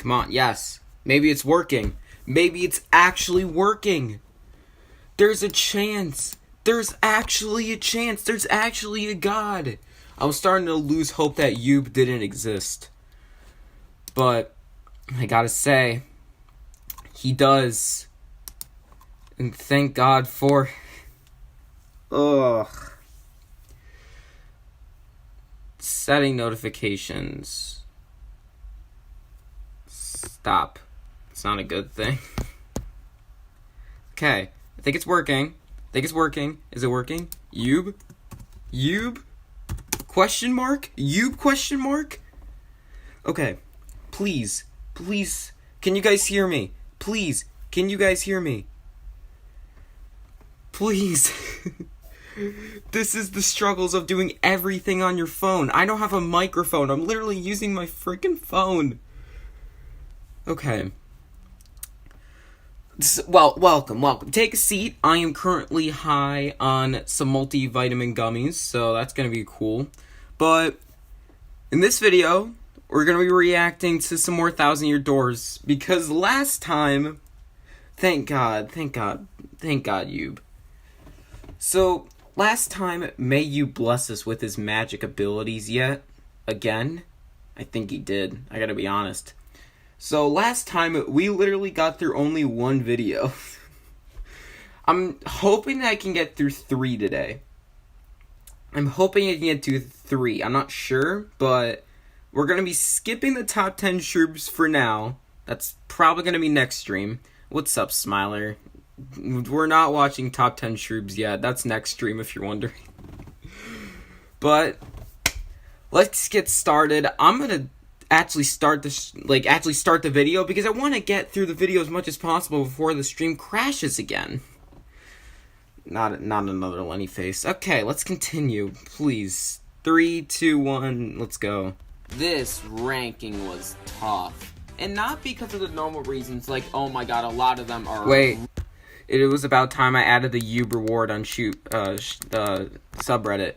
Come on, yes. Maybe it's working. Maybe it's actually working. There's a chance. There's actually a chance. There's actually a God. I was starting to lose hope that Yub didn't exist. But I gotta say, he does. And thank God for... Ugh. Setting notifications. Stop. It's not a good thing. Okay. I think it's working. Is it working? Yub? Question mark? Yub question mark? Okay. Please. Can you guys hear me? Please. Can you guys hear me? Please. This is the struggles of doing everything on your phone. I don't have a microphone. I'm literally using my freaking phone. Okay. Well, welcome. Take a seat. I am currently high on some multivitamin gummies, so that's going to be cool. But in this video, we're going to be reacting to some more 1,000-Year Doors, because last time, thank God, Yub. So, last time, may you bless us with his magic abilities yet? Again? I think he did. I gotta be honest. So, last time, we literally got through only one video. I'm hoping that I can get through 3 today. I'm not sure, but we're gonna be skipping the top 10 shrooms for now. That's probably gonna be next stream. What's up, Smiler? We're not watching top 10 shrooms yet. That's next stream if you're wondering. But let's get started. I'm gonna actually start the video because I want to get through the video as much as possible before the stream crashes again. Not another Lenny face. Okay, let's continue, please. 3, 2, 1, let's go. This ranking was tough, and not because of the normal reasons, like, oh my god, a lot of them are... Wait, it was about time I added the Yub reward on subreddit.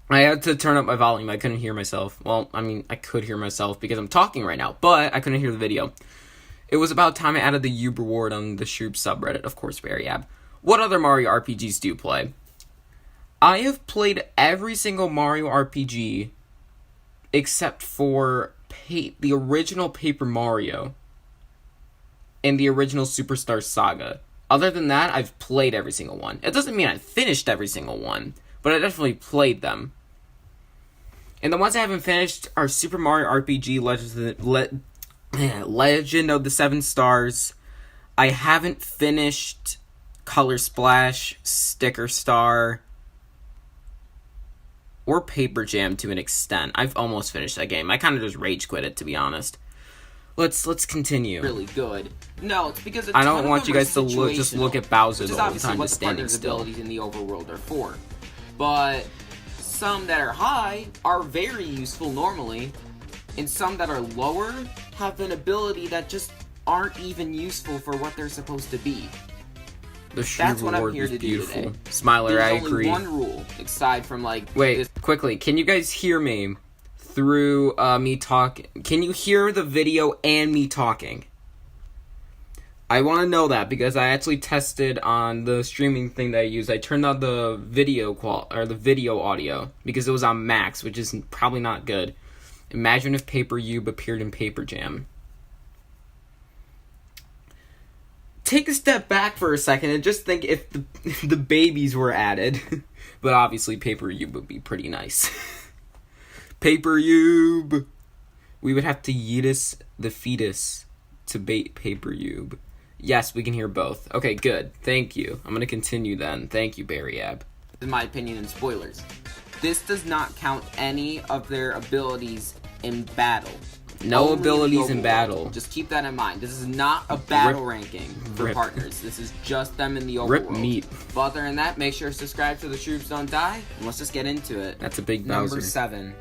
I had to turn up my volume. I couldn't hear myself. Well, I mean, I could hear myself because I'm talking right now, but I couldn't hear the video. It was about time I added the Yub reward on the Shroop subreddit. Of course, Variab. What other Mario RPGs do you play? I have played every single Mario RPG except for the original Paper Mario and the original Superstar Saga. Other than that, I've played every single one. It doesn't mean I finished every single one, but I definitely played them. And the ones I haven't finished are Super Mario RPG Legend of the Seven Stars. I haven't finished Color Splash, Sticker Star, or Paper Jam to an extent. I've almost finished that game. I kind of just rage quit it, to be honest. Let's continue. Really good. No, it's because I don't want you guys to just look at Bowser the whole time, just standing still. Abilities in the overworld are for, but some that are high are very useful normally, and some that are lower have an ability that just aren't even useful for what they're supposed to be. That's what I'm here to do today. Smiler, I agree. There's only one rule, aside from Wait, quickly, can you guys hear me through me talking? Can you hear the video and me talking? I want to know that because I actually tested on the streaming thing that I use. I turned on the video audio because it was on max, which is probably not good. Imagine if Paper Yub appeared in Paper Jam. Take a step back for a second and just think if the babies were added. But obviously Paper Yub would be pretty nice. Paper Yub! We would have to yeetus the fetus to bait Paper Yub. Yes, we can hear both. Okay, good. Thank you. I'm gonna continue then. Thank you, Barryab. In my opinion, and spoilers. This does not count any of their abilities in battle. No abilities in battle. Just keep that in mind. This is not a battle ranking for partners. This is just them in the overworld. Rip meat. But other than that, make sure to subscribe so the Shrooms don't die. And let's just get into it. That's a big Bowser. Number 7.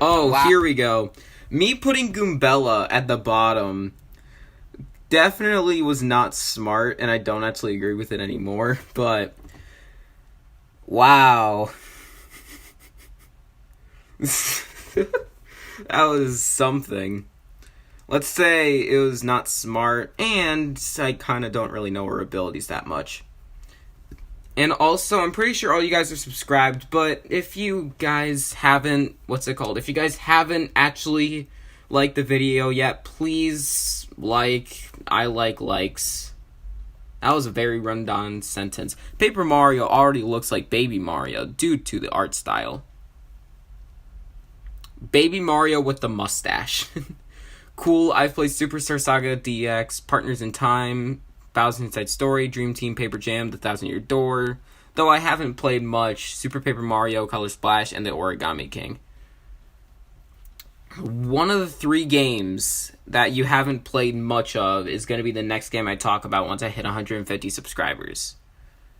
Oh, wow. Here we go. Me putting Goombella at the bottom definitely was not smart, and I don't actually agree with it anymore, but wow. That was something. let's say it was not smart, and I kind of don't really know her abilities that much. And also, I'm pretty sure all you guys are subscribed, but if you guys haven't, if you guys haven't actually liked the video yet, please like. I like likes. That was a very rundown sentence. Paper Mario already looks like Baby Mario due to the art style. Baby Mario with the mustache. Cool, I've played Superstar Saga DX, Partners in Time, Bowser's Inside Story, Dream Team, Paper Jam, The Thousand Year Door. Though I haven't played much, Super Paper Mario, Color Splash, and The Origami King. One of the 3 games that you haven't played much of is going to be the next game I talk about once I hit 150 subscribers.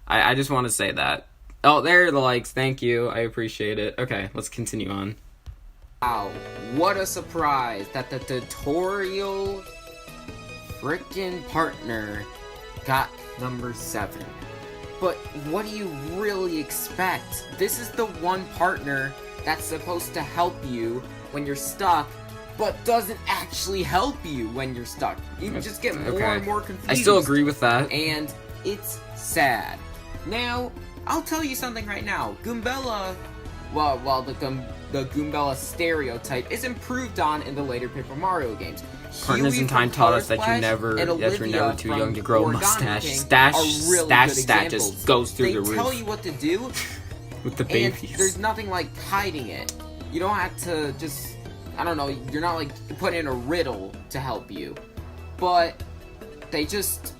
I just want to say that. Oh, there are the likes. Thank you. I appreciate it. Okay, let's continue on. Wow, what a surprise that the tutorial frickin' partner got number 7. But what do you really expect? This is the one partner that's supposed to help you when you're stuck, but doesn't actually help you when you're stuck. You just get more and more confused. I still agree with that. And it's sad. Now, I'll tell you something right now. Goombella, well, the Goombella stereotype is improved on in the later Paper Mario games. Partners in Time taught us that you're never too young to grow a mustache. Stash stat just goes through the roof. They tell you what to do with the babies. And there's nothing like hiding it. You don't have to just, I don't know, you're not like putting in a riddle to help you. But they just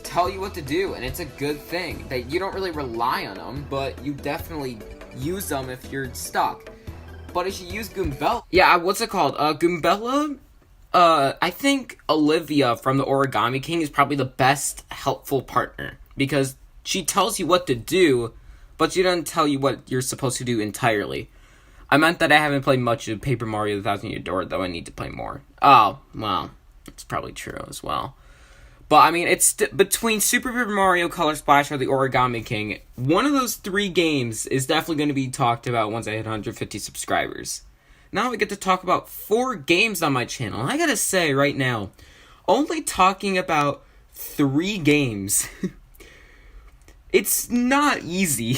tell you what to do, and it's a good thing. That you don't really rely on them, but you definitely use them if you're stuck. But if you use Goombella... Yeah, what's it called? Goombella? I think Olivia from the Origami King is probably the best helpful partner. Because she tells you what to do, but she doesn't tell you what you're supposed to do entirely. I meant that I haven't played much of Paper Mario The Thousand Year Door, though I need to play more. Oh, well, that's probably true as well. But, I mean, it's between Super Paper Mario, Color Splash, or The Origami King, one of those 3 games is definitely going to be talked about once I hit 150 subscribers. Now we get to talk about 4 games on my channel. I gotta say right now, only talking about 3 games, it's not easy.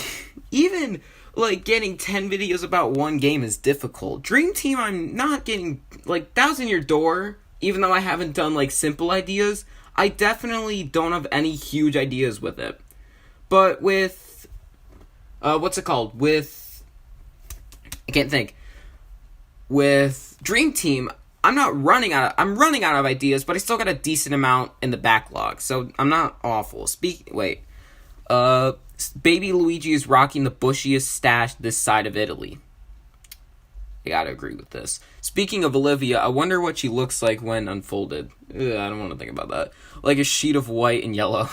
Even, like, getting 10 videos about one game is difficult. Dream Team, I'm not getting, like, Thousand Year Door, even though I haven't done, like, simple ideas, I definitely don't have any huge ideas with it. But with, I can't think. With Dream Team, I'm running out of ideas, but I still got a decent amount in the backlog, so I'm not awful. Baby Luigi is rocking the bushiest stash this side of Italy. I gotta agree with this. Speaking of Olivia, I wonder what she looks like when unfolded. Ugh, I don't want to think about that. Like a sheet of white and yellow.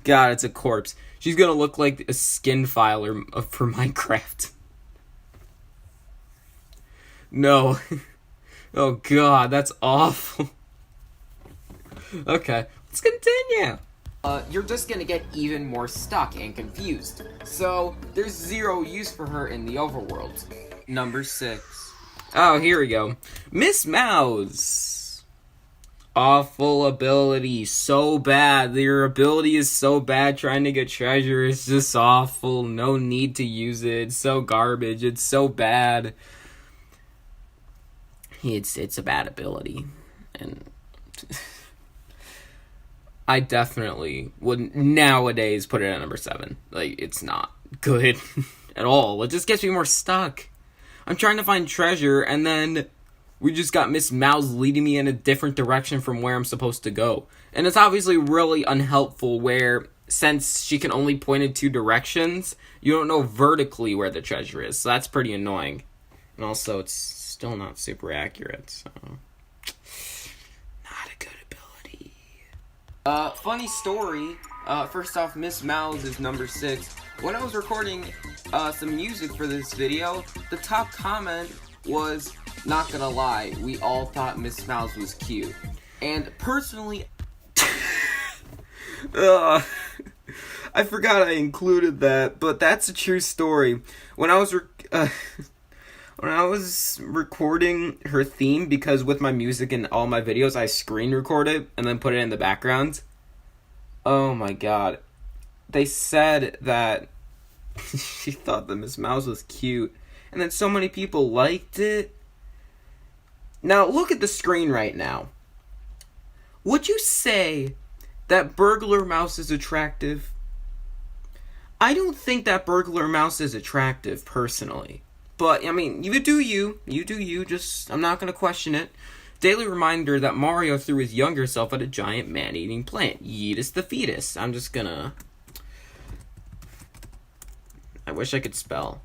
God, it's a corpse. She's gonna look like a skin filer for Minecraft. No. Oh god, that's awful. Okay, let's continue. You're just gonna get even more stuck and confused. So, there's 0 use for her in the overworld. Number 6. Oh, here we go. Miss Mouse. Awful ability. So bad. Your ability is so bad. Trying to get treasure is just awful. No need to use it. It's so garbage. It's so bad. It's a bad ability. And... I definitely wouldn't nowadays put it at number 7. Like, it's not good at all. It just gets me more stuck. I'm trying to find treasure, and then we just got Miss Mouse leading me in a different direction from where I'm supposed to go. And it's obviously really unhelpful where, since she can only point in 2 directions, you don't know vertically where the treasure is. So that's pretty annoying. And also, it's still not super accurate, so... funny story, first off, Miss Mouse is number 6. When I was recording, some music for this video, the top comment was, not gonna lie, we all thought Miss Mouse was cute. And personally, I forgot I included that, but that's a true story. When I was when I was recording her theme, because with my music and all my videos, I screen record it and then put it in the background. Oh my god. They said that she thought that Miss Mouse was cute, and that so many people liked it. Now, look at the screen right now. Would you say that Burglar Mouse is attractive? I don't think that Burglar Mouse is attractive, personally. But, I mean, you do you. You do you. Just, I'm not going to question it. Daily reminder that Mario threw his younger self at a giant man-eating plant. Yeetus the fetus. I'm just gonna... I wish I could spell.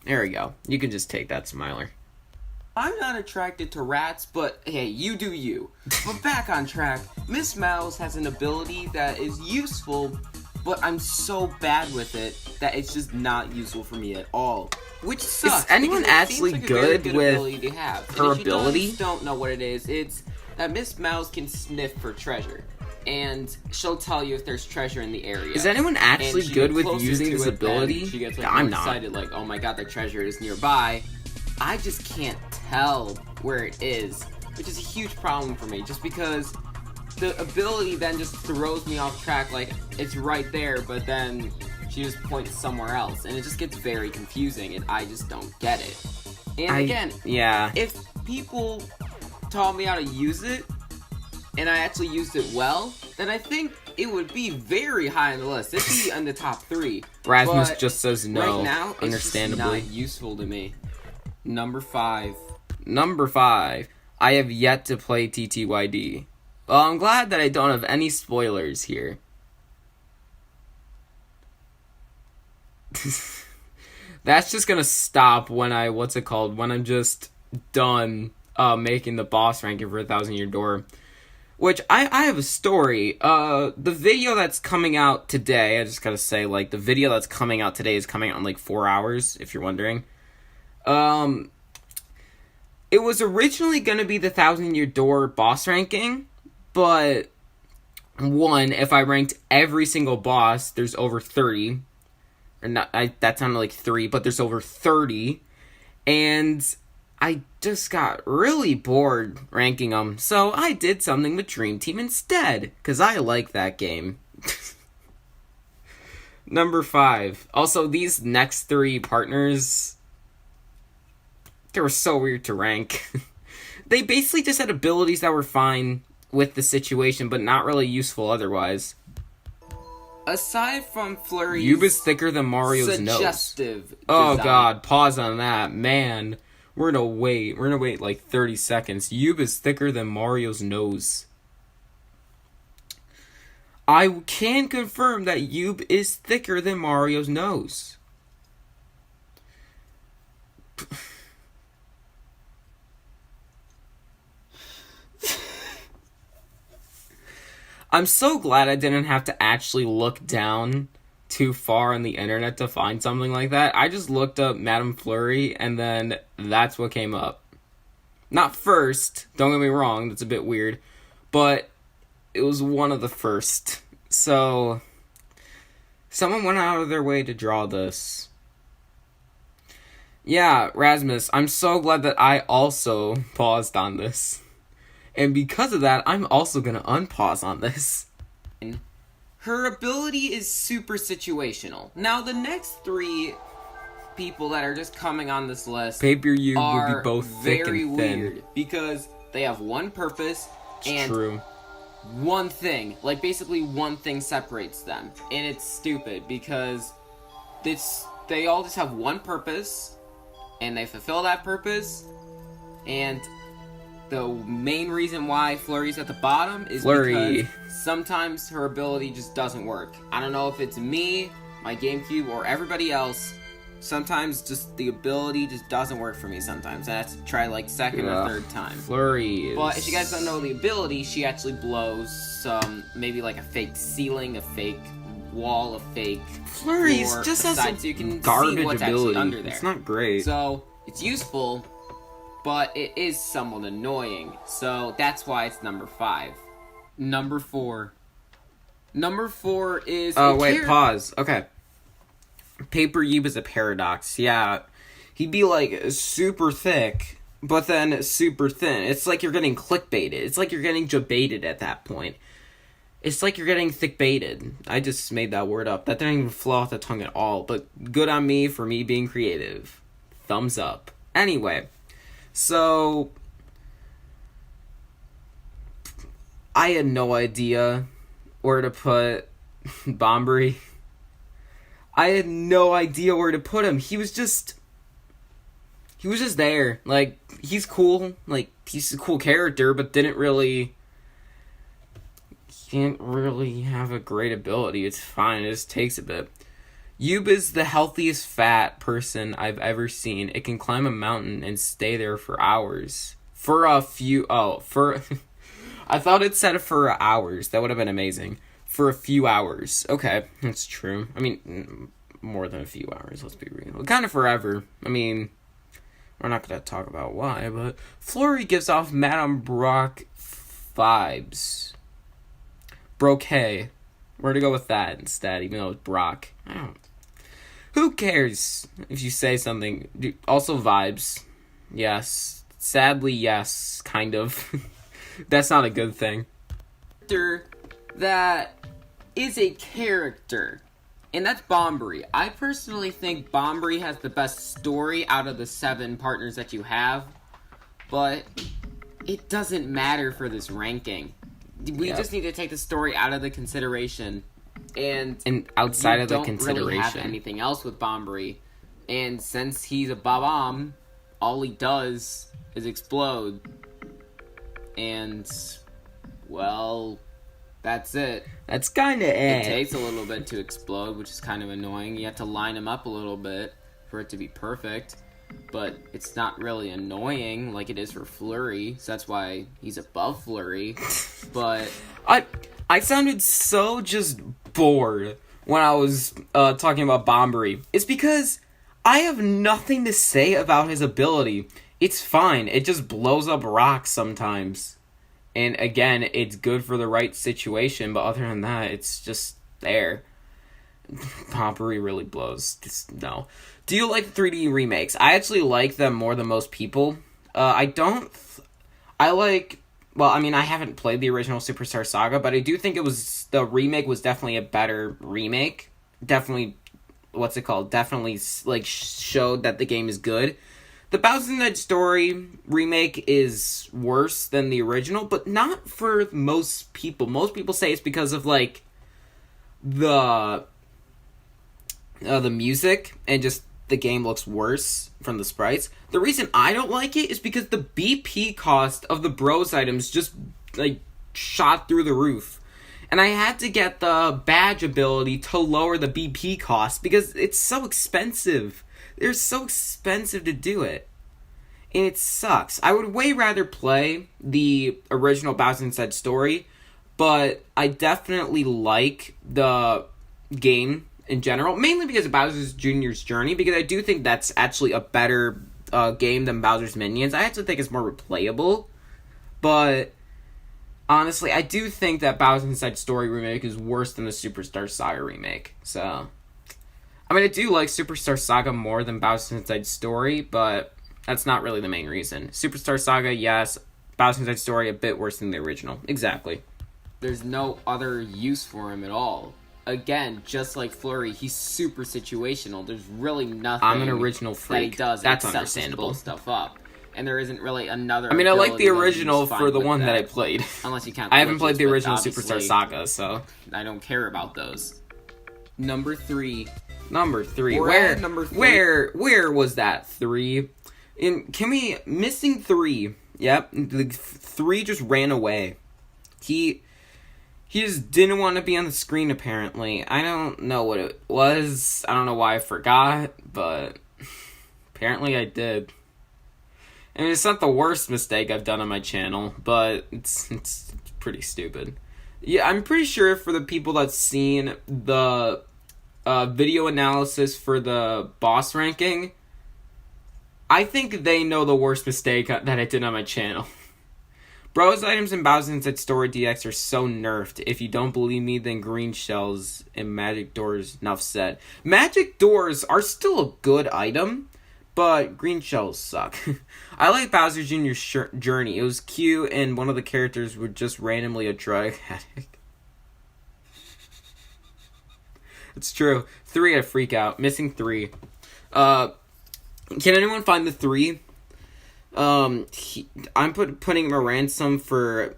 There we go. You can just take that, Smiler. I'm not attracted to rats, but hey, you do you. But back on track, Miss Mouse has an ability that is useful, but I'm so bad with it that it's just not useful for me at all. Which sucks. Is anyone actually good with her ability? If you don't know what it is, it's that Miss Mouse can sniff for treasure. And she'll tell you if there's treasure in the area. Is anyone actually good with using this ability? She gets like, excited, like, oh my god, the treasure is nearby. I just can't tell where it is, which is a huge problem for me, just because the ability then just throws me off track, like, it's right there, but then she just points somewhere else, and it just gets very confusing, and I just don't get it. And again, if people taught me how to use it, and I actually used it well, then I think it would be very high on the list. It'd be in the top 3. Rasmus just says no, right now, understandably. It's just not useful to me. Number 5. I have yet to play TTYD. Well, I'm glad that I don't have any spoilers here. That's just gonna stop when when I'm just done making the boss ranking for 1,000 Year Door. Which, I have a story. The video that's coming out today, I just gotta say, like, the video that's coming out today is coming out in, like, 4 hours, if you're wondering. It was originally gonna be the 1,000 Year Door boss ranking, but, if I ranked every single boss, there's over 30. Or not, that sounded like 3, but there's over 30. And I just got really bored ranking them, so I did something with Dream Team instead, because I like that game. Number 5. Also, these next 3 partners, they were so weird to rank. They basically just had abilities that were fine with the situation, but not really useful otherwise. Aside from Flurry's Yuba's thicker than Mario's suggestive nose. Oh god, pause on that, man. We're gonna wait like 30 seconds. Yuba's thicker than Mario's nose. I can confirm that Yub is thicker than Mario's nose. I'm so glad I didn't have to actually look down too far on the internet to find something like that. I just looked up Madame Flurry, and then that's what came up. Not first, don't get me wrong, that's a bit weird, but it was one of the first. So, someone went out of their way to draw this. Yeah, Rasmus, I'm so glad that I also paused on this. And because of that, I'm also going to unpause on this. Her ability is super situational. Now, the next 3 people that are just coming on this list Paper You would be both thick and thin. Weird because they have one purpose and one thing. Like, basically one thing separates them. And it's stupid because they all just have one purpose and they fulfill that purpose, and the main reason why Flurry's at the bottom is because sometimes her ability just doesn't work. I don't know if it's me, my GameCube, or everybody else. Sometimes just the ability just doesn't work for me sometimes. I have to try like second or third time. Flurry is... But if you guys don't know the ability, she actually blows some, maybe like a fake ceiling, a fake wall, a fake Flurry's just has a so you can garbage see what's ability. Under there. It's not great. So, it's useful, but it is somewhat annoying, so that's why it's number 5. Number 4. Number 4 is... Oh, wait, pause. Okay. Paper Ube is a paradox. Yeah, he'd be like super thick, but then super thin. It's like you're getting clickbaited. It's like you're getting jabaited at that point. It's like you're getting thick-baited. I just made that word up. That didn't even flow off the tongue at all. But good on me for me being creative. Thumbs up. Anyway, so I had no idea where to put Bombury. I had no idea where to put him. He was just there. Like, he's cool. Like, he's a cool character, but didn't really have a great ability. It's fine. It just takes a bit. Yub is the healthiest fat person I've ever seen. It can climb a mountain and stay there for hours. I thought it said for hours. That would have been amazing. For a few hours. Okay, that's true. I mean, more than a few hours, let's be real. Kind of forever. I mean, we're not going to talk about why, but Flurry gives off Madame Brock vibes. Brochet. We're to go with that instead, even though it's Brock. I don't. Who cares if you say something? Also, vibes. Yes. Sadly, yes. Kind of. That's not a good thing. That is a character. And that's Bombury. I personally think Bombury has the best story out of the 7 partners that you have. But it doesn't matter for this ranking. We just need to take the story out of the consideration. And outside of the consideration. Don't really have anything else with Bombury. And since he's a Bob-omb, all he does is explode. And, well, that's it. That's kind of it. It takes a little bit to explode, which is kind of annoying. You have to line him up a little bit for it to be perfect. But it's not really annoying like it is for Flurry, so that's why he's above Flurry. But I sounded so just bored when I was talking about Bombury. It's because I have nothing to say about his ability. It's fine. It just blows up rocks sometimes. And again, it's good for the right situation, but other than that, it's just there. Bombury really blows. Just, no. Do you like 3D remakes? I actually like them more than most people. I haven't played the original Superstar Saga, but I do think the remake was definitely a better remake. Definitely, Definitely, showed that the game is good. The Bowser's Edge Story remake is worse than the original, but not for most people. Most people say it's because of, the music, and just the game looks worse from the sprites. The reason I don't like it is because the BP cost of the Bros items just, shot through the roof. And I had to get the badge ability to lower the BP cost because it's so expensive. They're so expensive to do it. And it sucks. I would way rather play the original Bowser's Edge Story, but I definitely like the game in general, mainly because of Bowser's Jr.'s Journey, because I do think that's actually a better game than Bowser's Minions. I actually think it's more replayable, but honestly, I do think that Bowser's Edge Story remake is worse than the Superstar Saga remake. So, I mean, I do like Superstar Saga more than Bowser's Edge Story, but that's not really the main reason. Superstar Saga, yes. Bowser's Edge Story, a bit worse than the original. Exactly. There's no other use for him at all. Again, just like Flurry, he's super situational. There's really nothing I'm an original freak. That he does That's except understandable. Blow stuff up. And there isn't really another. I mean, I like the ability original that for the one that I played. Unless you count. I haven't played the glitches, original but Superstar Saga, so I don't care about those. Number 3. Where? Number 3. Where was that 3? Missing 3? Yep, the 3 just ran away. He just didn't want to be on the screen, apparently. I don't know what it was. I don't know why I forgot, but apparently I did. I mean, it's not the worst mistake I've done on my channel, but it's pretty stupid. Yeah, I'm pretty sure for the people that's seen the video analysis for the boss ranking, I think they know the worst mistake that I did on my channel. Bros items in Bowser's Inside Story DX are so nerfed. If you don't believe me, then green shells and magic doors, enough said. Magic doors are still a good item, but green shells suck. I like Bowser Jr.'s journey. It was cute, and one of the characters was just randomly a drug addict. It's true. 3, I freak out. Missing 3. Can anyone find the 3? I'm putting him a ransom for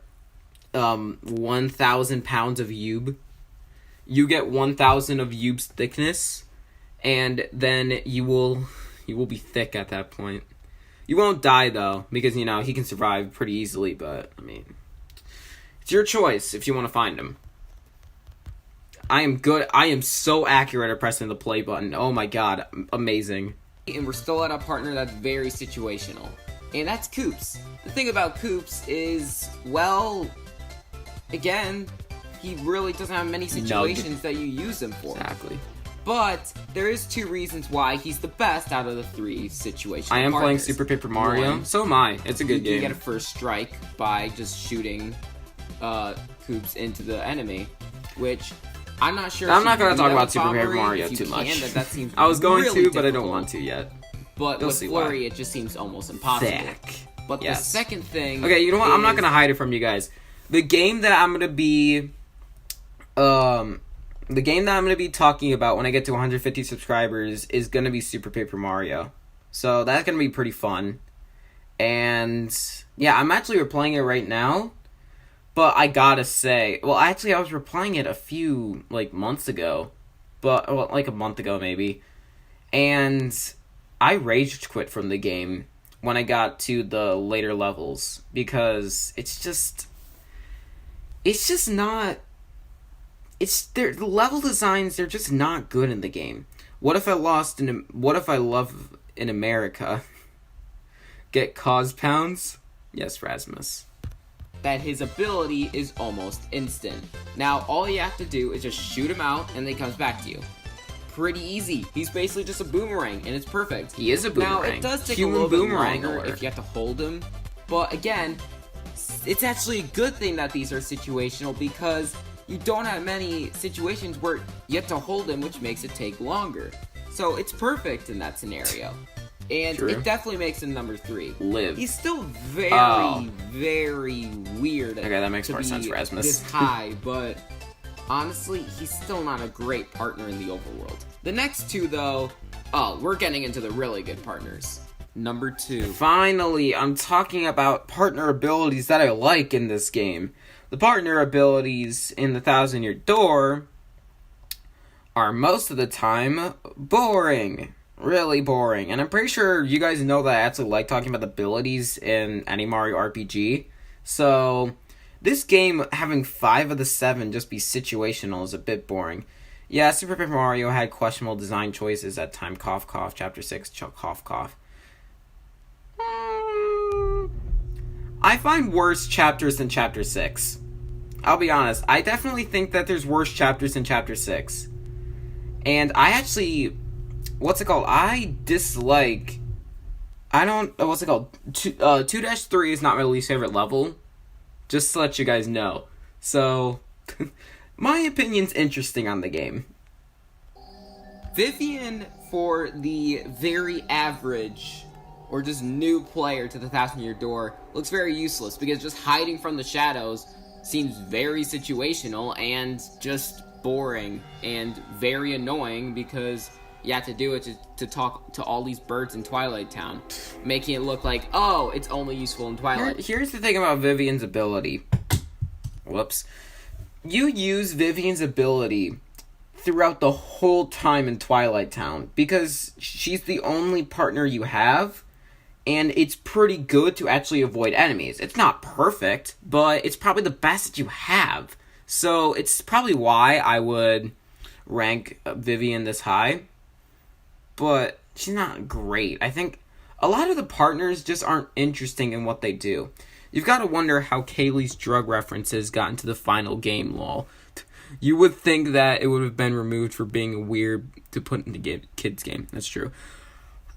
1,000 pounds of Yube. You get 1,000 of Yube's thickness, and then you will be thick at that point. You won't die though, because he can survive pretty easily. But I mean, it's your choice if you want to find him. I am good. I am so accurate at pressing the play button. Oh my god, amazing. And we're still at a partner that's very situational. And that's Koops. The thing about Koops is, well, again, he really doesn't have many situations that you use him for. Exactly. But there is 2 reasons why he's the best out of the 3 situations. I am playing Super Paper Mario. 1, so am I. It's a good game. You get a first strike by just shooting Koops into the enemy, which I'm not sure. I'm not going to talk about Super Paper Mario too much. That seems I was going really to, but I don't difficult. want to yet. But You'll with see Flurry, why. it just seems almost impossible. Thick. But Yes. the second thing... Okay, you know what? I'm not going to hide it from you guys. The game that I'm going to be... the game that I'm going to be talking about when I get to 150 subscribers is going to be Super Paper Mario. So that's going to be pretty fun. And yeah, I'm actually replaying it right now. But I gotta say... Well, actually, I was replaying it a few, months ago. But, a month ago, maybe. And I rage quit from the game when I got to the later levels. Because it's just not... the level designs, they're just not good in the game. What if I love in America? Get cause pounds? Yes, Rasmus. That his ability is almost instant. Now, all you have to do is just shoot him out, and then he comes back to you. Pretty easy. He's basically just a boomerang, and it's perfect. He is a boomerang. Now, it does take Human a little boomerang bit longer alert. if you have to hold him. But again, it's actually a good thing that these are situational, because you don't have many situations where you have to hold him, which makes it take longer. So it's perfect in that scenario. And True. it definitely makes him number 3. Live. He's still very, Oh. very weird. Okay, that makes to more be sense, Rasmus. This high, but honestly, he's still not a great partner in the overworld. The next 2, though, we're getting into the really good partners. Number 2. Finally, I'm talking about partner abilities that I like in this game. The partner abilities in the 1,000-Year Door are most of the time boring. Really boring. And I'm pretty sure you guys know that I actually like talking about the abilities in any Mario RPG. So, this game, having 5 of the 7 just be situational is a bit boring. Yeah, Super Paper Mario had questionable design choices at time, cough, cough, Chapter 6, cough, cough. I find worse chapters than Chapter 6. I'll be honest, I definitely think that there's worse chapters than Chapter 6. And I actually... I dislike... 2-3 is not my least favorite level. Just to let you guys know. So, my opinion's interesting on the game. Vivian, for the very average or just new player to the 1,000-Year Door, looks very useless, because just hiding from the shadows seems very situational and just boring and very annoying, because you have to do it to talk to all these birds in Twilight Town, making it look like, oh, it's only useful in Twilight. Here's the thing about Vivian's ability. Whoops. You use Vivian's ability throughout the whole time in Twilight Town, because she's the only partner you have, and it's pretty good to actually avoid enemies. It's not perfect, but it's probably the best that you have. So it's probably why I would rank Vivian this high. But she's not great. I think a lot of the partners just aren't interesting in what they do. You've got to wonder how Kaylee's drug references got into the final game, lol. You would think that it would have been removed for being weird to put in the kids' game. That's true.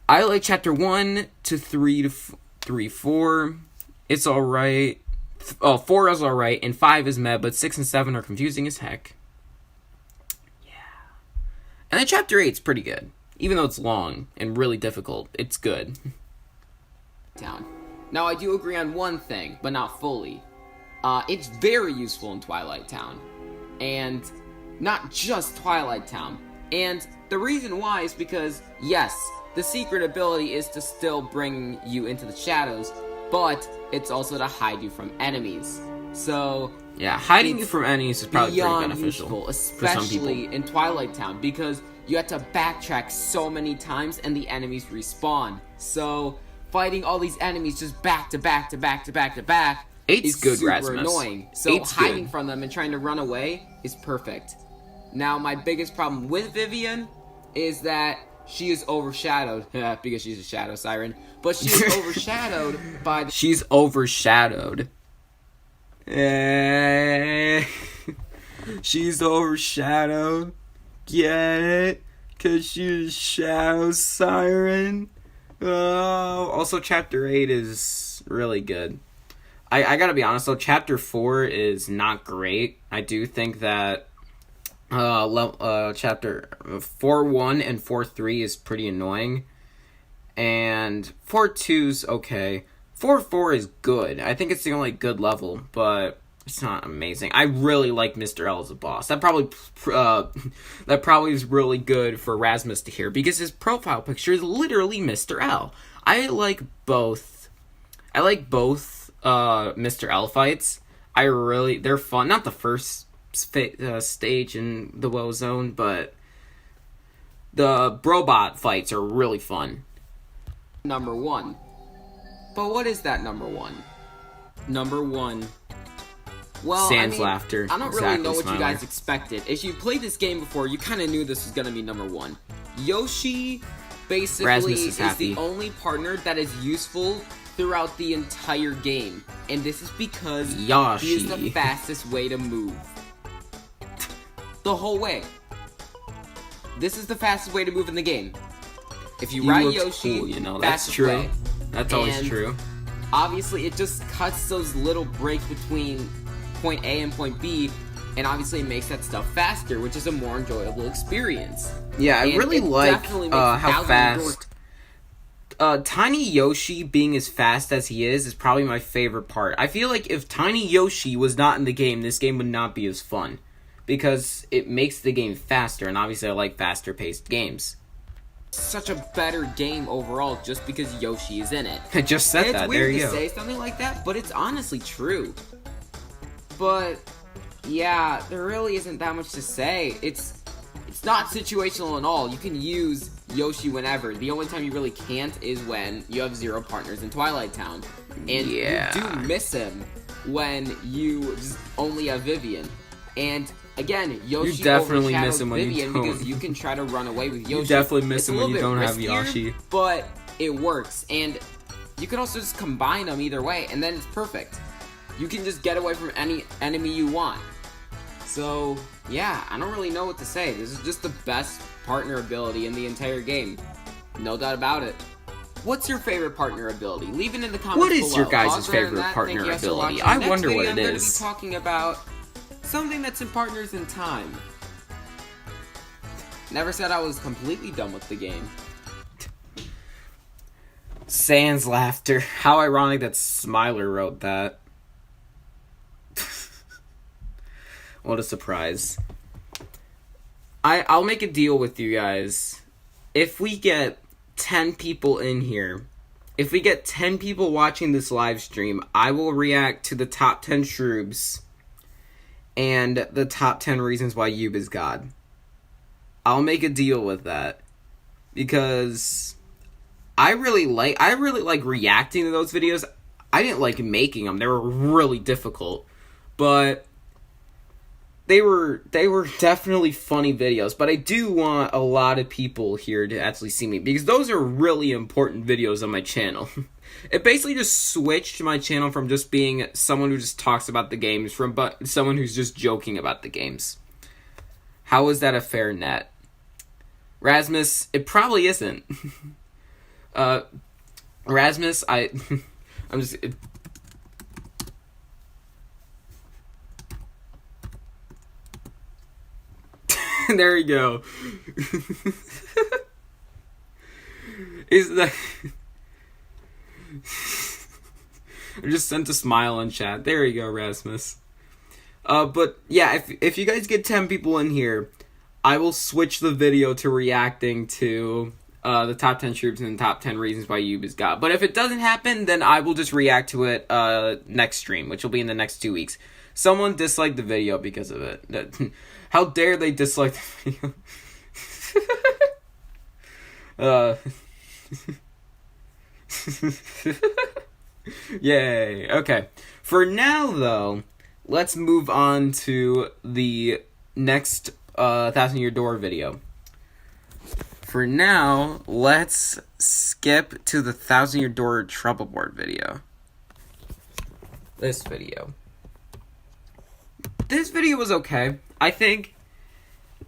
I like Chapter 1 to 3 to 4. It's alright. 4 is alright, and 5 is meh, but 6 and 7 are confusing as heck. Yeah. And then Chapter 8 is pretty good. Even though it's long and really difficult, it's good. Now, I do agree on one thing, but not fully. It's very useful in Twilight Town. And not just Twilight Town. And the reason why is because, yes, the secret ability is to still bring you into the shadows, but it's also to hide you from enemies. So yeah, hiding you from enemies is probably pretty beneficial, useful, especially in Twilight Town, because you have to backtrack so many times and the enemies respawn. So fighting all these enemies just back to back to back to back to back is super annoying. So hiding from them and trying to run away is perfect. Now, my biggest problem with Vivian is that she is overshadowed, because she's a shadow siren, but she is overshadowed by the... She's overshadowed. She's overshadowed. Get it? 'Cause she's a shadow siren. Oh, also, Chapter 8 is really good. I gotta be honest, though, Chapter 4 is not great. I do think that Chapter 4.1 and 4.3 is pretty annoying. And 4.2's okay. 4.4 is good. I think it's the only good level, but it's not amazing. I really like Mr. L as a boss. That probably is really good for Rasmus to hear, because his profile picture is literally Mr. L. I like both Mr. L fights. They're fun. Not the first stage in the Woe Zone, but the robot fights are really fun. Number 1. But what is that number 1? Number 1. Well, Sans laughter. I don't really know what you guys expected. If you played this game before, you kind of knew this was going to be number 1. Yoshi basically is the only partner that is useful throughout the entire game. And this is because he is the fastest way to move. The whole way. This is the fastest way to move in the game. If you ride Yoshi, cool, that's true. Way. That's always true. Obviously, it just cuts those little breaks between point A and point B, and obviously it makes that stuff faster, which is a more enjoyable experience. Yeah, I really like how fast... Tiny Yoshi being as fast as he is probably my favorite part. I feel like if Tiny Yoshi was not in the game, this game would not be as fun, because it makes the game faster, and obviously I like faster-paced games. Such a better game overall just because Yoshi is in it. I just said that. There you go. It's weird to say something like that, but it's honestly true. But yeah, there really isn't that much to say. It's not situational at all. You can use Yoshi whenever. The only time you really can't is when you have 0 partners in Twilight Town. And you do miss him when you only have Vivian. And again, Yoshi definitely miss him when Vivian you don't. because you can try to run away with Yoshi. You definitely miss him when you don't have Yoshi. But it works, and you can also just combine them either way, and then it's perfect. You can just get away from any enemy you want. So yeah, I don't really know what to say. This is just the best partner ability in the entire game. No doubt about it. What's your favorite partner ability? Leave it in the comments below. What is your guys' favorite partner ability? I wonder what it is. I'm going to be talking about something that's in Partners in Time. Never said I was completely done with the game. Sans laughter. How ironic that Smiler wrote that. What a surprise. I'll make a deal with you guys. If we get 10 people in here, if we get 10 people watching this live stream, I will react to the top 10 shrooms and the top 10 reasons why Yube is God. I'll make a deal with that, because I really like reacting to those videos. I didn't like making them. They were really difficult, but they were definitely funny videos. But I do want a lot of people here to actually see me, because those are really important videos on my channel. It basically just switched my channel from just being someone who just talks about the games from someone who's just joking about the games. How is that a fair net? Rasmus, it probably isn't. Rasmus, I'm just... There you go. Is that... I just sent a smile in chat. There you go, Rasmus. But yeah, if you guys get 10 people in here, I will switch the video to reacting to the top 10 troops and the top 10 reasons why Yuba's God. But if it doesn't happen, then I will just react to it next stream, which will be in the next 2 weeks. Someone disliked the video because of it. How dare they dislike the video? Yay. Okay. For now, though, let's move on to the next 1,000-Year Door video. For now, let's skip to the 1,000-Year Door Trouble Board video. This video. This video was okay. I think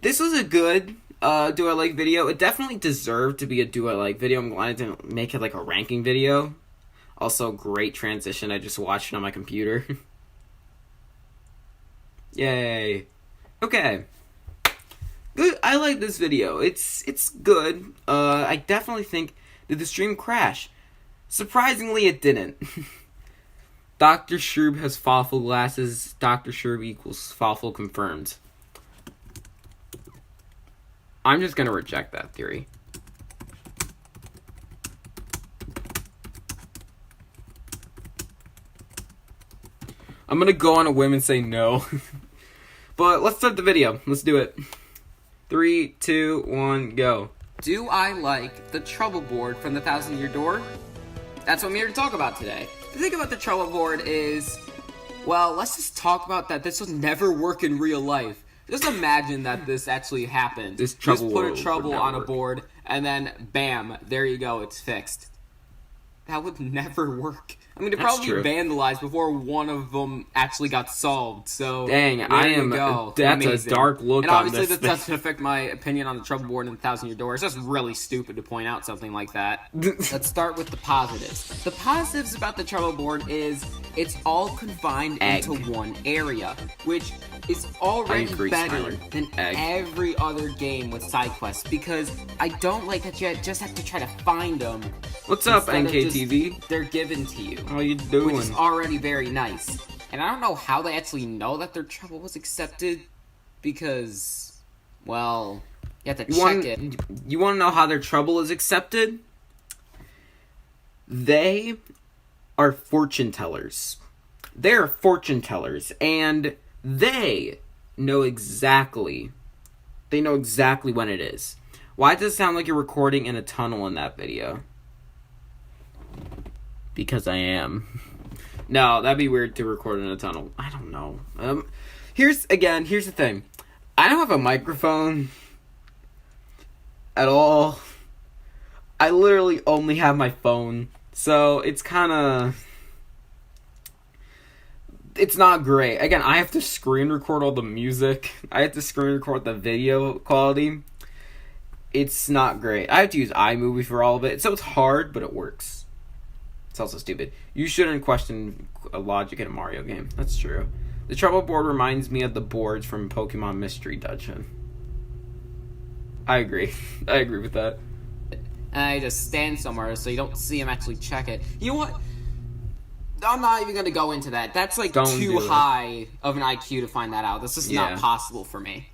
this was a good Do I Like video. It definitely deserved to be a Do I Like video. I'm glad I didn't make it like a ranking video. Also, great transition. I just watched it on my computer. Yay. Okay. Good. I like this video. It's good. I definitely think, did the stream crash? Surprisingly, it didn't. Dr. Shroob has Fawful glasses. Dr. Shroob equals Fawful confirmed. I'm just gonna reject that theory. I'm gonna go on a whim and say no. But let's start the video. Let's do it. 3, 2, 1, go. Do I like the Trouble Board from the 1,000-Year Door? That's what I'm here to talk about today. The thing about the Trouble Board is, well, let's just talk about that. This would never work in real life. Just imagine that this actually happened. This trouble just put a would trouble never on a work. board, and then bam, there you go, it's fixed. That would never work. I mean, it That's probably true. vandalized before one of them actually got solved. So Dang, there I you am. go. That's Amazing. a dark look and on obviously this that doesn't affect my opinion on the Trouble Board and the 1,000-Year Door. It's just really stupid to point out something like that. Let's start with the positives. The positives about the Trouble Board is it's all confined into one area, which is already agree, better Skylar. than Egg. every other game with side quests, because I don't like that you just have to try to find them. What's up, instead of just- NKTV? They're given to you. How you Which doing? is already very nice. And I don't know how they actually know that their trouble was accepted, because, well, you have to check it. You want to know how their trouble is accepted? They are fortune tellers. They're fortune tellers, and they know exactly. They know exactly when it is. Why does it sound like you're recording in a tunnel in that video? Because I am. No, that'd be weird to record in a tunnel. I don't know. Here's the thing. I don't have a microphone at all. I literally only have my phone. So it's kind of... It's not great. Again, I have to screen record all the music. I have to screen record the video quality. It's not great. I have to use iMovie for all of it. So it's hard, but it works. It's also stupid. You shouldn't question logic in a Mario game. That's true. The Trouble Board reminds me of the boards from Pokemon Mystery Dungeon. I agree. I agree with that. And I just stand somewhere so you don't see him actually check it. You know what? I'm not even going to go into that. That's like Don't too do it. high of an IQ to find that out. This is Yeah. not possible for me.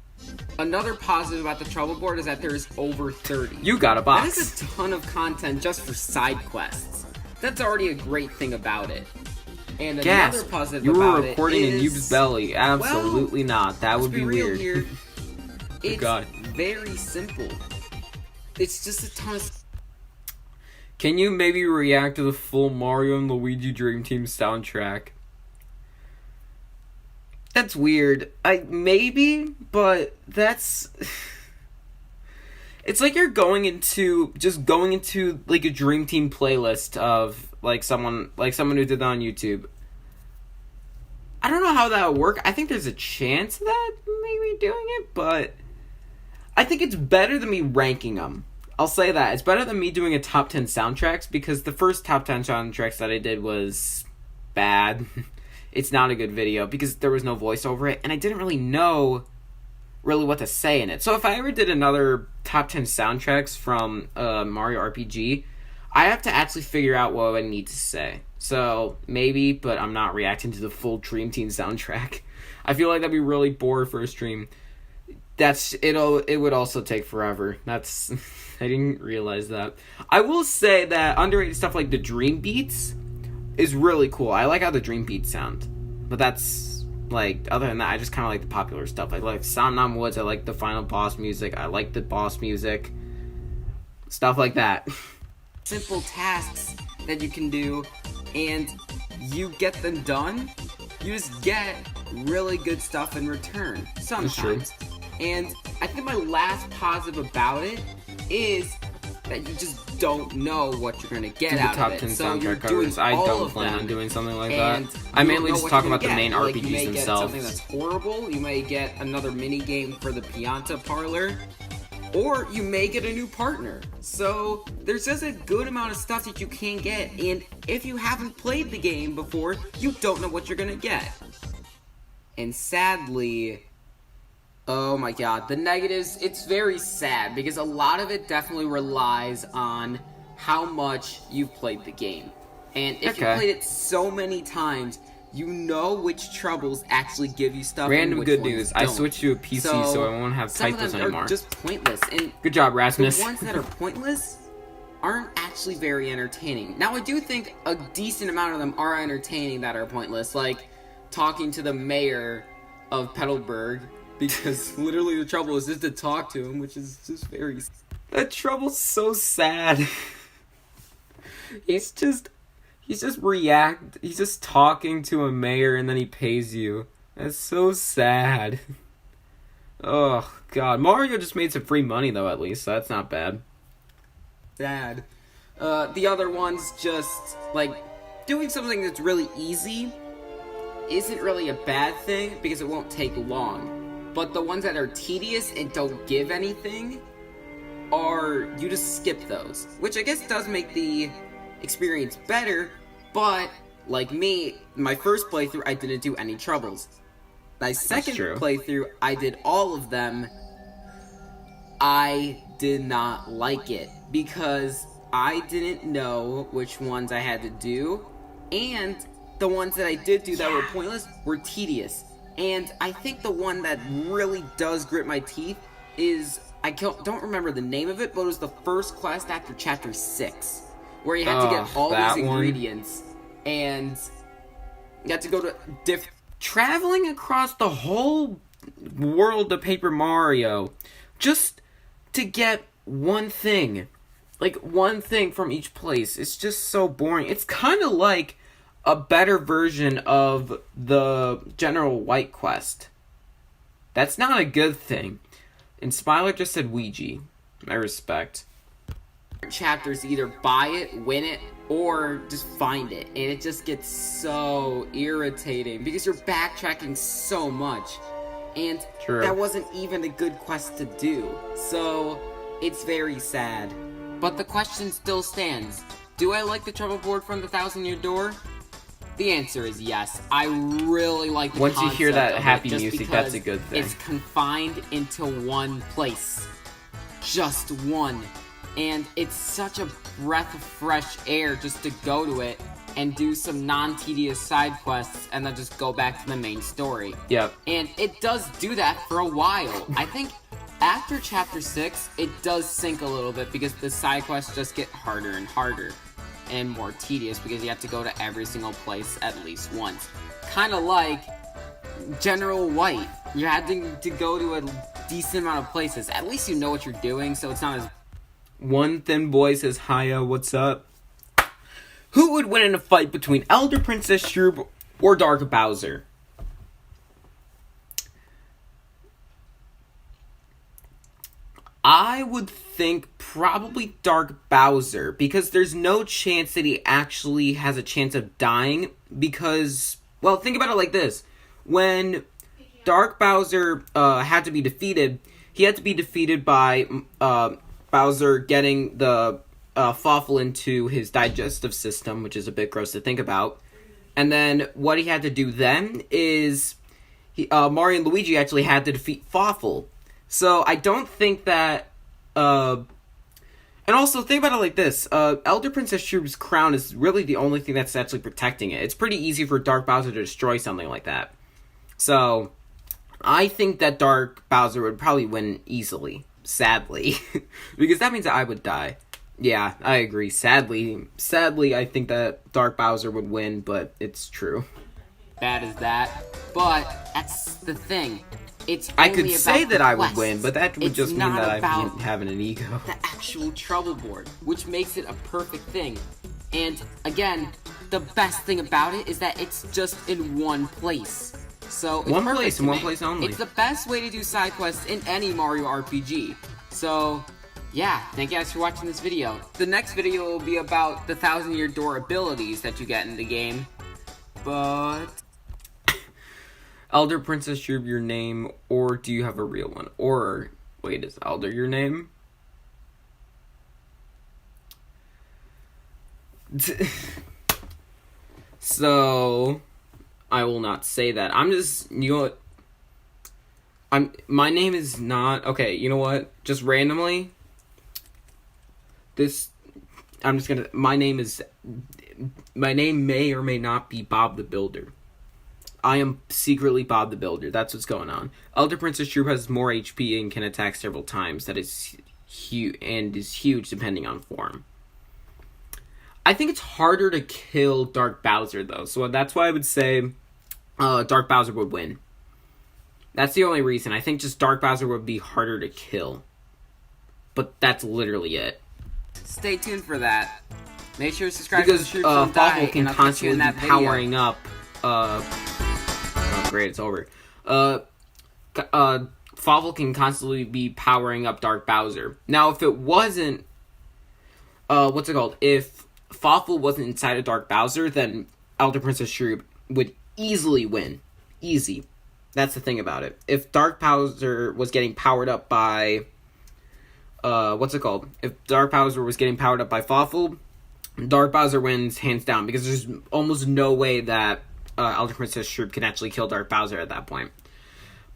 Another positive about the Trouble Board is that there's over 30. You got a That box. is a ton of content just for side quests. That's already a great thing about it. And another Gasp. positive You were about recording it in is... Yube's belly. Absolutely not. That would Let's be real weird. Here. It's God. very simple. It's just a ton of... Can you maybe react to the full Mario and Luigi Dream Team soundtrack? That's weird. Maybe, but that's... It's like you're going into like a Dream Team playlist of like someone who did that on YouTube. I don't know how that would work. I think there's a chance of that maybe doing it, but I think it's better than me ranking them. I'll say that. It's better than me doing a top 10 soundtracks, because the first top 10 soundtracks that I did was bad. It's not a good video because there was no voice over it, and I didn't really know really what to say in it. So if I ever did another top 10 soundtracks from Mario RPG, I have to actually figure out what I need to say. So maybe, but I'm not reacting to the full Dream Team soundtrack. I feel like that'd be really bored for a stream. It would also take forever. I didn't realize that. I will say that underrated stuff like the Dream Beats is really cool. I like how the Dream Beats sound. But that's, like, other than that, I just kind of like the popular stuff. I like Somnam Woods, I like the final boss music, I like the boss music. Stuff like that. Simple tasks that you can do, and you get them done, you just get really good stuff in return. Sometimes. And I think my last positive about it is that you just don't know what you're gonna get out of it. Do the top 10 so soundtrack covers. I don't plan on doing something like that. I mainly just talk about the main RPGs you may themselves. Get something that's horrible. You may get another mini game for the Pianta Parlor, or you may get a new partner. So there's just a good amount of stuff that you can get, and if you haven't played the game before, you don't know what you're gonna get. And sadly, oh my god, the negatives, it's very sad, because a lot of it definitely relies on how much you've played the game. And if you played it so many times, you know which troubles actually give you stuff. Random and which good ones news. don't. I switched to a PC, so I won't have typos some of them anymore. are just pointless. And good job, Rasmus. the ones that are pointless aren't actually very entertaining. Now, I do think a decent amount of them are entertaining that are pointless, like talking to the mayor of Petalburg, because literally the trouble is just to talk to him, which is just very... That trouble's so sad. He's just talking to a mayor and then he pays you. That's so sad. Oh, God. Mario just made some free money, though, at least, so that's not bad. Sad. The other ones just, like, doing something that's really easy isn't really a bad thing, because it won't take long. But the ones that are tedious and don't give anything you just skip those. Which I guess does make the experience better, but, like me, my first playthrough, I didn't do any troubles. My second playthrough, I did all of them. I did not like it, because I didn't know which ones I had to do, and the ones that I did do that were pointless were tedious. And I think the one that really does grit my teeth is, I don't remember the name of it, but it was the first quest after Chapter 6, where you had to get all these ingredients, and you had to go to traveling across the whole world of Paper Mario, just to get one thing. Like, one thing from each place. It's just so boring. It's kind of like a better version of the General White quest. That's not a good thing. And Smiler just said Ouija. I respect. Chapters, either buy it, win it, or just find it. And it just gets so irritating, because you're backtracking so much. And that wasn't even a good quest to do. So, it's very sad. But the question still stands. Do I like the trouble board from the Thousand Year Door? The answer is yes. I really like the concept. Once you hear that happy music, music, that's a good thing. It's confined into one place. Just one. And it's such a breath of fresh air just to go to it and do some non-tedious side quests and then just go back to the main story. Yep. And it does do that for a while. I think after Chapter 6, it does sink a little bit, because the side quests just get harder and harder and more tedious, because you have to go to every single place at least once. Kind of like General White. You had to go to a decent amount of places. At least you know what you're doing, so it's not as... One Thin Boy says, hiya, what's up? Who would win in a fight between Elder Princess Shroob or Dark Bowser? I would think probably Dark Bowser, because there's no chance that he actually has a chance of dying, because, well, think about it like this. When Dark Bowser had to be defeated, he had to be defeated by Bowser getting the Fawful into his digestive system, which is a bit gross to think about. And then what he had to do then is Mario and Luigi actually had to defeat Fawful. So I don't think that, and also think about it like this, Elder Princess Shrub's crown is really the only thing that's actually protecting it. It's pretty easy for Dark Bowser to destroy something like that. So, I think that Dark Bowser would probably win easily, sadly, because that means that I would die. Yeah, I agree. Sadly, I think that Dark Bowser would win, but it's true. Bad as that, but that's the thing. It's I only could about say that I would quests. win, but that would It's just mean not that I'm about having an ego. the actual trouble board, which makes it a perfect thing. And again, the best thing about it is that it's just in one place. So it's One perfect place, to and one me. place only. It's the best way to do side quests in any Mario RPG. So yeah, thank you guys for watching this video. The next video will be about the 1,000-year door abilities that you get in the game. But Elder Princess Shrub your name, or do you have a real one? Or, wait, is Elder your name? So, I will not say that. I'm just, you know what? My name is not, okay, you know what? Just randomly, my name may or may not be Bob the Builder. I am secretly Bob the Builder. That's what's going on. Elder Princess Shrub has more HP and can attack several times. That is huge depending on form. I think it's harder to kill Dark Bowser though, so that's why I would say Dark Bowser would win. That's the only reason. I think just Dark Bowser would be harder to kill. But that's literally it. stay tuned for that. Make sure to subscribe Because to the Shrooms Fawful can and I'll catch you constantly in be that video. powering up. Oh, great, it's over. Fawful can constantly be powering up Dark Bowser. Now, if it wasn't, what's it called? If Fawful wasn't inside of Dark Bowser, then Elder Princess Shrub would easily win. Easy. That's the thing about it. If Dark Bowser was getting powered up by, what's it called? If Dark Bowser was getting powered up by Fawful, Dark Bowser wins hands down, because there's almost no way that Elder Princess Shrub can actually kill Dark Bowser at that point.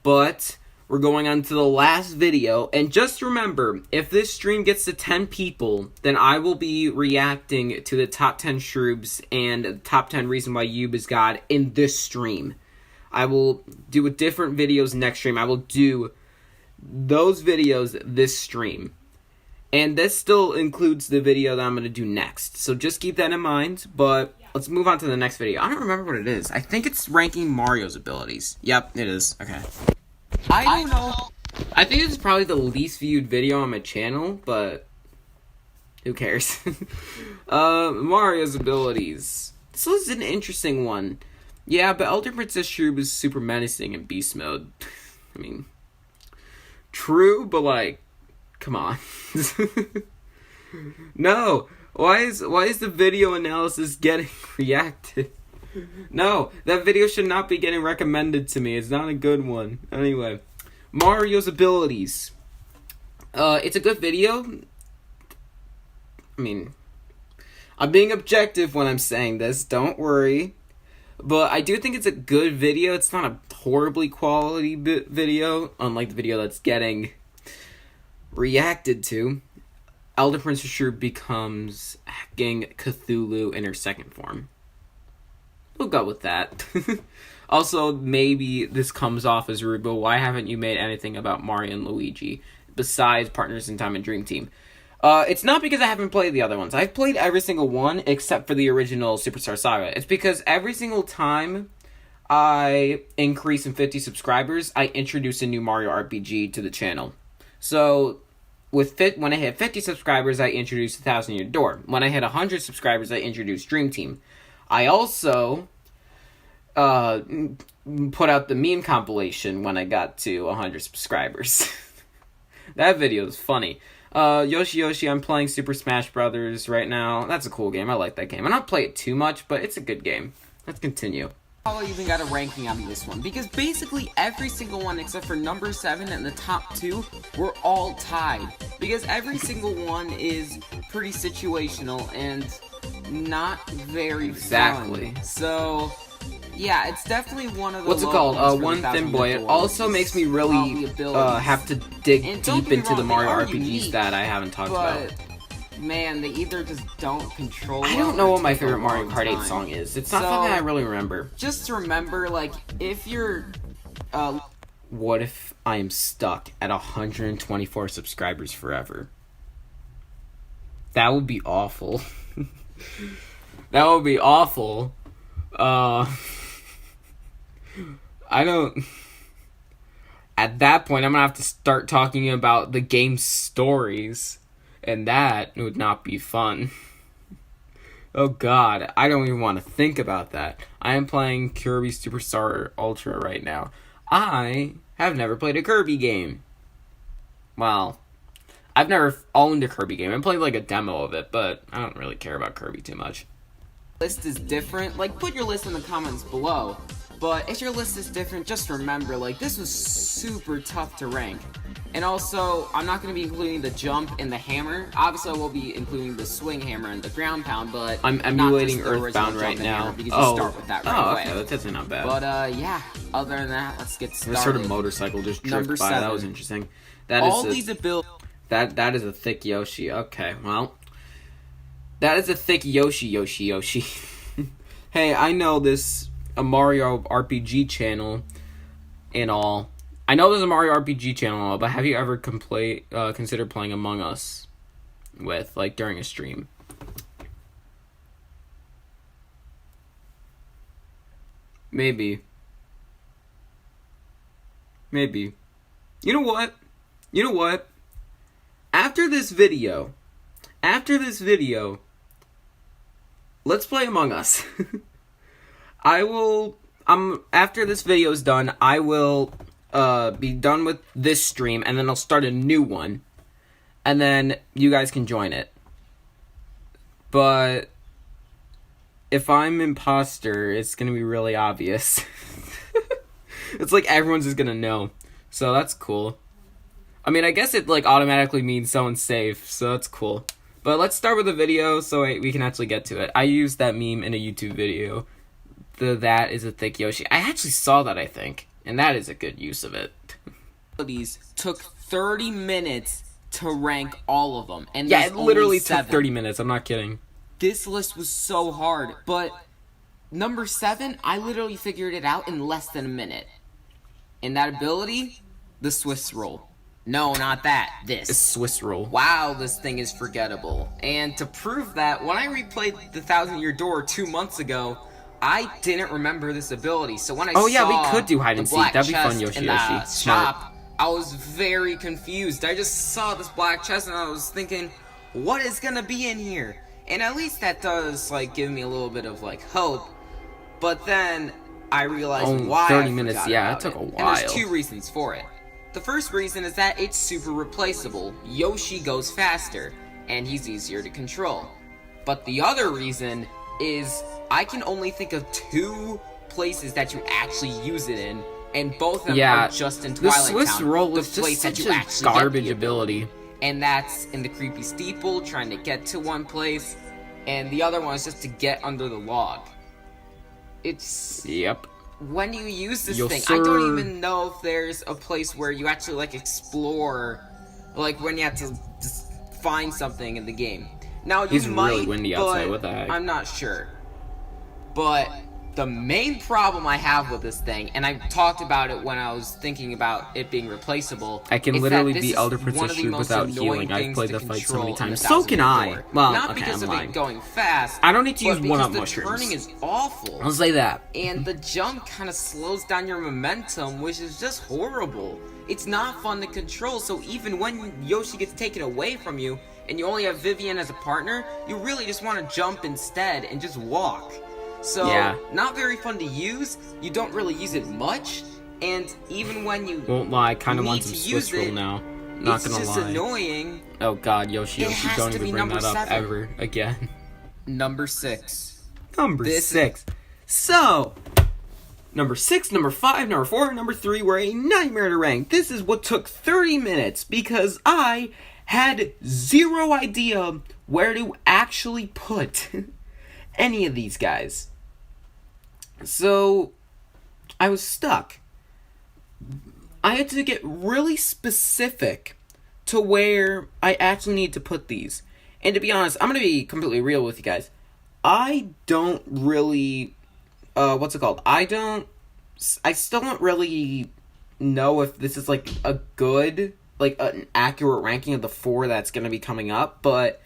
But we're going on to the last video, and just remember, if this stream gets to 10 people, then I will be reacting to the top 10 Shrubs and the top 10 reason why Yub is God in this stream. I will do a different videos next stream. I will do those videos this stream. And this still includes the video that I'm going to do next. So just keep that in mind. But let's move on to the next video. I don't remember what it is. I think it's ranking Mario's abilities. Yep, it is. Okay. I don't know. I think it's probably the least viewed video on my channel, but who cares? Mario's abilities. This was an interesting one. Yeah, but Elder Princess Shrub is super menacing in beast mode. I mean, true, but like, come on. No, why is the video analysis getting reacted? No, that video should not be getting recommended to me. It's not a good one. Anyway, Mario's abilities. It's a good video. I mean, I'm being objective when I'm saying this. Don't worry. But I do think it's a good video. It's not a horribly quality video, unlike the video that's getting reacted to. Elder Princess Shrub becomes King Cthulhu in her second form. We'll go with that. Also, maybe this comes off as rude, but why haven't you made anything about Mario and Luigi besides Partners in Time and Dream Team? It's not because I haven't played the other ones. I've played every single one except for the original Superstar Saga. It's because every single time I increase in 50 subscribers, I introduce a new Mario RPG to the channel. So, when I hit 50 subscribers, I introduce the 1,000-Year Door. When I hit 100 subscribers, I introduce Dream Team. I also put out the meme compilation when I got to 100 subscribers. That video is funny. Yoshi, I'm playing Super Smash Brothers right now. That's a cool game. I like that game. I don't play it too much, but it's a good game. Let's continue. I even got a ranking on this one, because basically every single one except for number 7 and the top 2 were all tied, because every single one is pretty situational and not very Exactly. fun. So yeah, it's definitely one of the What's it called? One Thin Boy. It also makes me really have to dig deep into the Mario RPGs that I haven't talked about. Man, they either just don't control. I don't know what my favorite Mario Kart 8 song is. It's not something I really remember. Just remember, like, if you're... What if I am stuck at 124 subscribers forever? That would be awful. That would be awful. I don't... At that point, I'm gonna have to start talking about the game's stories. And that would not be fun. Oh god, I don't even want to think about that. I am playing Kirby Superstar Ultra right now. I have never played a Kirby game. Well, I've never owned a Kirby game. I played like a demo of it, but I don't really care about Kirby too much. List is different. Like, put your list in the comments below. But if your list is different, just remember, like, this was super tough to rank. And also, I'm not going to be including the jump and the hammer. Obviously, I will be including the swing hammer and the ground pound, but I'm emulating Earthbound right now. Because you start with that right away. Okay, that's actually not bad. But, yeah, other than that, let's get started. This sort of motorcycle just drifted by. That was interesting. These abilities... That is a thick Yoshi. Okay, well. That is a thick Yoshi. Hey, I know this... a Mario RPG channel and all. I know there's a Mario RPG channel and all, but have you ever considered playing Among Us with, like, during a stream? Maybe. You know what? After this video, let's play Among Us. After this video is done, I will be done with this stream, and then I'll start a new one, and then you guys can join it. But if I'm imposter, it's gonna be really obvious. It's like everyone's just gonna know, so that's cool. I mean, I guess it like automatically means someone's safe, so that's cool. But let's start with the video so we can actually get to it. I used that meme in a YouTube video. That is a thick Yoshi. I actually saw that, I think. And that is a good use of it. These took 30 minutes to rank all of them. And yeah, it literally took 30 minutes. I'm not kidding. This list was so hard. But number 7, I literally figured it out in less than a minute. And that ability, the Swiss roll. No, not that. This. A Swiss roll. Wow, this thing is forgettable. And to prove that, when I replayed the 1,000-Year Door 2 months ago, I didn't remember this ability, so when I saw we could do hide and seek. That'd be fun, Yoshi. Smart. I was very confused. I just saw this black chest and I was thinking, what is gonna be in here? And at least that does like give me a little bit of like hope. But then I realized why. 30 minutes. Yeah, it took a while. And there's 2 reasons for it. The first reason is that it's super replaceable. Yoshi goes faster, and he's easier to control. But the other reason is I can only think of 2 places that you actually use it in, and both of them are just in Twilight Town. The Swiss roll is just such a garbage ability. And that's in the creepy steeple, trying to get to one place, and the other one is just to get under the log. It's... Yep. When you use this thing, I don't even know if there's a place where you actually, like, explore, like, when you have to just find something in the game. Now, you might, really windy outside. What the heck? I'm not sure. But the main problem I have with this thing, and I talked about it when I was thinking about it being replaceable, I can literally be Elder Princess Shoot without healing. I've played the fight so many times. So can I. Well, not because of it going fast. I don't need to use one-up mushrooms. The turning is awful. I'll say that. And the jump kind of slows down your momentum, which is just horrible. It's not fun to control, so even when Yoshi gets taken away from you, and you only have Vivian as a partner, you really just want to jump instead and just walk. So, not very fun to use, you don't really use it much, and even when you won't lie, I kind of want some Swiss roll now. Not gonna lie. It's just annoying. Oh god, Yoshi, don't even bring that up ever again. Number 6. Number 6. So, number 6, number 5, number 4, number 3 were a nightmare to rank. This is what took 30 minutes because I had zero idea where to actually put any of these guys. So, I was stuck. I had to get really specific to where I actually need to put these. And to be honest, I'm going to be completely real with you guys. I don't really, what's it called? I still don't really know if this is, like, a good, like, an accurate ranking of the 4 that's going to be coming up, but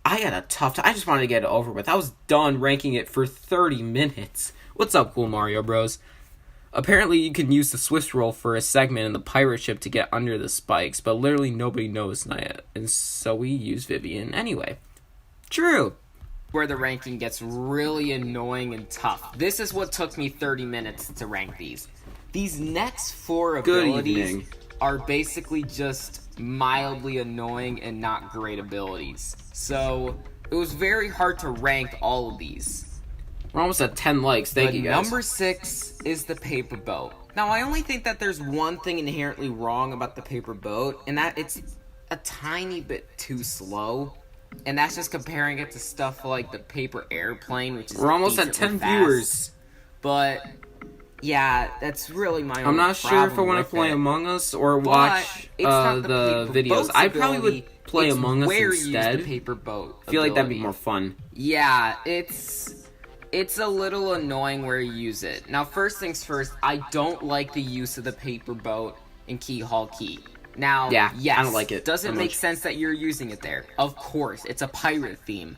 I had a tough time. I just wanted to get it over with. I was done ranking it for 30 minutes. What's up, Cool Mario Bros? Apparently, you can use the Swift roll for a segment in the pirate ship to get under the spikes, but literally nobody knows that, and so we use Vivian anyway. True. Where the ranking gets really annoying and tough. This is what took me 30 minutes to rank these. These next 4 abilities are basically just mildly annoying and not great abilities. So, it was very hard to rank all of these. We're almost at 10 likes. Thank you, guys. Number 6 is the paper boat. Now, I only think that there's one thing inherently wrong about the paper boat, and that it's a tiny bit too slow. And that's just comparing it to stuff like the paper airplane, which is We're almost at 10 viewers. But, yeah, that's really my own I'm not sure if I want to play Among Us or watch the videos. I probably would play Among Us instead. The paper boat I feel like that'd be more fun. Yeah, it's a little annoying where you use it. Now, first things first, I don't like the use of the paper boat in Key Hall Key. Now, yes, I don't like it. Does it make sense that you're using it there? Of course, it's a pirate theme.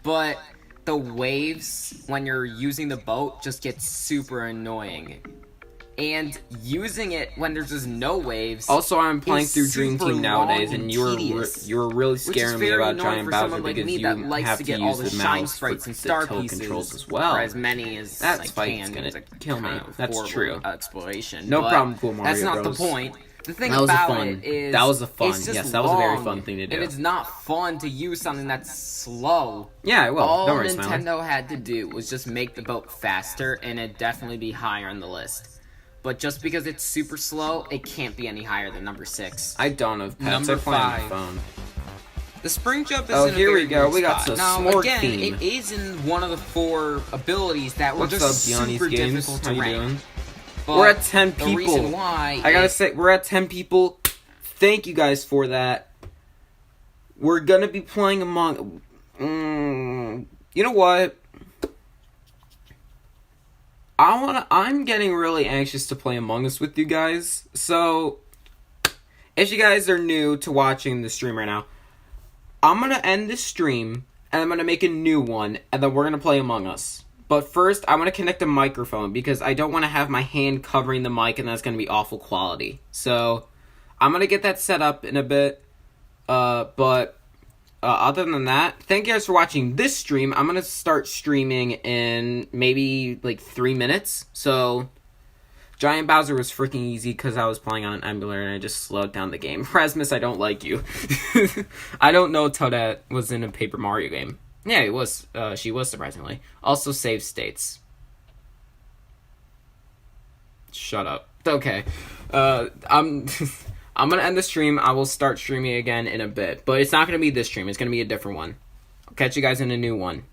But the waves, when you're using the boat, just get super annoying. And using it when there's just no waves. Also, I'm playing through Dream Team nowadays, and you were really scaring me about Giant Bowser because you have to use the mouse for the tilt controls as well. Or as many as that I fight's can. gonna kill me. That's true. Exploration. No problem, Cool Mario That's not Bros. the point. The thing that was about fun. it is, that was a fun. it's just Yes, that was a very long, fun thing to do. And it's not fun to use something that's slow. Yeah, it will. All Don't worry, Nintendo had to do was just make the boat faster, and it'd definitely be higher on the list. But just because it's super slow, it can't be any higher than number 6. I don't have pets. Number I play on 5. my phone. The spring jump is in a here very we go. good We got spot. some Now, smart again, theme. it is in one of the 4 abilities that were What's just up, super Gianni's Games? difficult How to you rank. doing? But We're at 10 people. The reason why I gotta say, we're at 10 people. Thank you guys for that. We're gonna be playing Among... you know what? I'm getting really anxious to play Among Us with you guys. So, if you guys are new to watching the stream right now, I'm gonna end this stream, and I'm gonna make a new one, and then we're gonna play Among Us. But first, I want to connect a microphone, because I don't want to have my hand covering the mic, and that's gonna be awful quality. So, I'm gonna get that set up in a bit, but other than that, thank you guys for watching this stream. I'm gonna start streaming in maybe like 3 minutes. So, Giant Bowser was freaking easy because I was playing on an emulator and I just slowed down the game. Rasmus, I don't like you. I don't know Toadette was in a Paper Mario game. Yeah, it was. She was, surprisingly. Also, save states. Shut up. Okay. I'm gonna end the stream. I will start streaming again in a bit. But it's not gonna be this stream. It's gonna be a different one. I'll catch you guys in a new one.